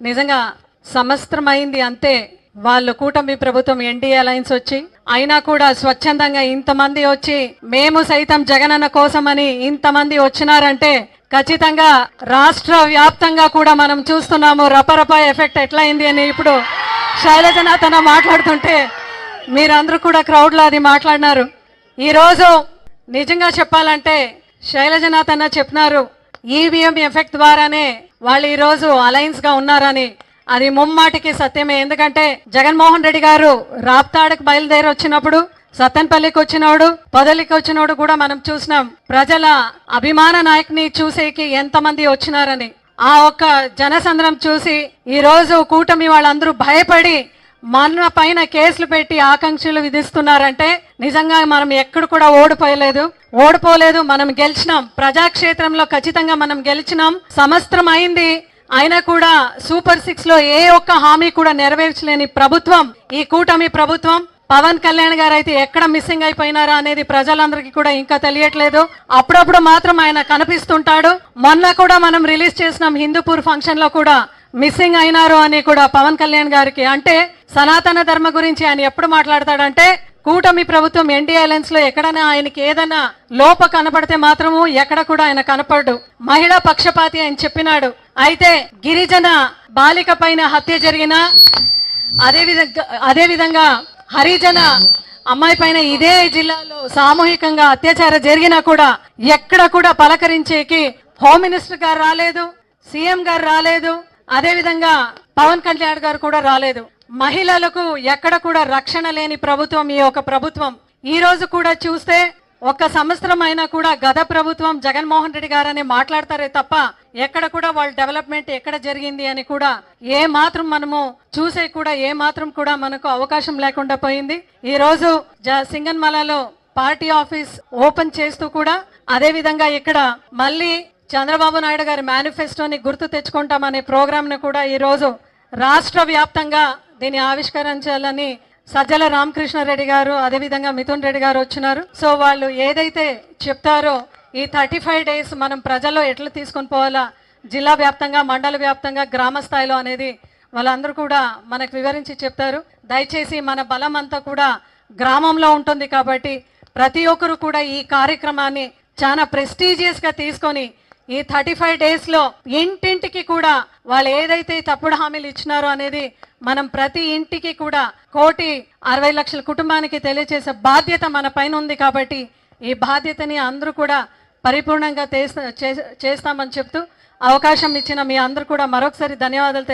నిజంగా సంవత్సరమైంది అంతే వాళ్ళు కూటమి ప్రభుత్వం ఎన్డీఏ అలయన్స్ వచ్చి, అయినా కూడా స్వచ్ఛందంగా ఇంతమంది వచ్చి మేము సైతం జగనన్న కోసమని ఇంతమంది వచ్చినారంటే ఖచ్చితంగా రాష్ట్ర వ్యాప్తంగా కూడా మనం చూస్తున్నాము రపరప ఎఫెక్ట్ ఎట్లా అయింది అని. ఇప్పుడు శైలజనాథ్ అన్న మాట్లాడుతుంటే మీరందరూ కూడా క్రౌడ్లో అది మాట్లాడినారు. ఈరోజు నిజంగా చెప్పాలంటే శైలజనాథ్ అన్న చెప్పినారు ఈవీఎం ఎఫెక్ట్ ద్వారానే వాళ్ళు ఈరోజు అలయన్స్గా ఉన్నారని. అది ముమ్మాటికి సత్యమే. ఎందుకంటే జగన్మోహన్ రెడ్డి గారు రాప్తాడుకు బయలుదేరి వచ్చినప్పుడు, సత్తెనపల్లికి వచ్చినోడు, పొదలికి వచ్చినోడు కూడా మనం చూసినాం. ప్రజల అభిమాన నాయకుని చూసేకి ఎంతమంది వచ్చినారని. ఆ ఒక్క జనసంద్రం చూసి ఈరోజు కూటమి వాళ్ళందరూ భయపడి మన పైన కేసులు పెట్టి ఆకాంక్షలు విధిస్తున్నారంటే నిజంగా మనం ఎక్కడ కూడా ఓడిపోలేదు. మనం గెలిచినాం. ప్రజాక్షేత్రంలో ఖచ్చితంగా మనం గెలిచినాం. సంవత్సరం అయింది, అయినా కూడా సూపర్ 6 లో ఏ ఒక్క హామీ కూడా నెరవేర్చలేని ప్రభుత్వం ఈ కూటమి ప్రభుత్వం. పవన్ కళ్యాణ్ గారు అయితే ఎక్కడ మిస్సింగ్ అయిపోయినారా అనేది ప్రజలందరికీ కూడా ఇంకా తెలియట్లేదు. అప్పుడప్పుడు మాత్రం ఆయన కనిపిస్తుంటాడు. మొన్న కూడా మనం రిలీజ్ చేసినాం హిందూపూర్ ఫంక్షన్ లో కూడా మిస్సింగ్ అయినారు అని కూడా పవన్ కళ్యాణ్ గారికి. అంటే సనాతన ధర్మ గురించి ఆయన ఎప్పుడు మాట్లాడతాడంటే కూటమి ప్రభుత్వం ఎన్డీఏ అలయన్స్ లో ఎక్కడైనా ఆయనకి ఏదైనా లోప కనపడితే మాత్రము ఎక్కడ కూడా ఆయన కనపడ్డు. మహిళా పక్షపాతి అని చెప్పినాడు. అయితే గిరిజన బాలిక పైన హత్య జరిగిన, అదే విధంగా హరిజన అమ్మాయి పైన ఇదే జిల్లాలో సామూహికంగా అత్యాచారం జరిగినా కూడా ఎక్కడ కూడా పలకరించేకి హోమ్ మినిస్టర్ గారు రాలేదు, సీఎం గారు రాలేదు, అదే విధంగా పవన్ కళ్యాణ్ గారు కూడా రాలేదు. మహిళలకు ఎక్కడ కూడా రక్షణ లేని ప్రభుత్వం ఈ యొక్క ప్రభుత్వం. ఈ రోజు కూడా చూస్తే ఒక్క సంవత్సరం అయినా కూడా గత ప్రభుత్వం జగన్మోహన్ రెడ్డి గారని మాట్లాడతారే తప్ప ఎక్కడ కూడా వాళ్ళ డెవలప్మెంట్ ఎక్కడ జరిగింది అని కూడా ఏ మాత్రం మనము చూసే కూడా ఏ మాత్రం కూడా మనకు అవకాశం లేకుండా పోయింది. ఈ రోజు సింగన్మలలో పార్టీ ఆఫీస్ ఓపెన్ చేస్తూ కూడా అదే విధంగా ఇక్కడ మళ్ళీ చంద్రబాబు నాయుడు గారి మేనిఫెస్టోని గుర్తు తెచ్చుకుంటామనే ప్రోగ్రామ్ ను కూడా ఈ రోజు రాష్ట్ర వ్యాప్తంగా దీన్ని ఆవిష్కరించాలని సజ్జల రామకృష్ణారెడ్డి గారు అదేవిధంగా మిథున్ రెడ్డి గారు వచ్చినారు. సో వాళ్ళు ఏదైతే చెప్తారో ఈ 35 డేస్ మనం ప్రజల్లో ఎట్లా తీసుకొని పోవాలా, జిల్లా వ్యాప్తంగా, మండల వ్యాప్తంగా, గ్రామ స్థాయిలో అనేది వాళ్ళందరూ కూడా మనకు వివరించి చెప్తారు. దయచేసి మన బలం అంతా కూడా గ్రామంలో ఉంటుంది కాబట్టి ప్రతి ఒక్కరు కూడా ఈ కార్యక్రమాన్ని చాలా ప్రెస్టీజియస్గా తీసుకొని ఈ 35 డేస్ లో ఇంటింటికి కూడా వాళ్ళు ఏదైతే తప్పుడు హామీలు ఇచ్చినారో అనేది మనం ప్రతి ఇంటికి కూడా 1,60,00,000 కుటుంబానికి తెలియజేసే బాధ్యత మన పైన ఉంది. కాబట్టి ఈ బాధ్యతని అందరూ కూడా పరిపూర్ణంగా చేస్తామని చెప్తూ అవకాశం ఇచ్చిన మీ అందరూ కూడా మరొకసారి ధన్యవాదాలు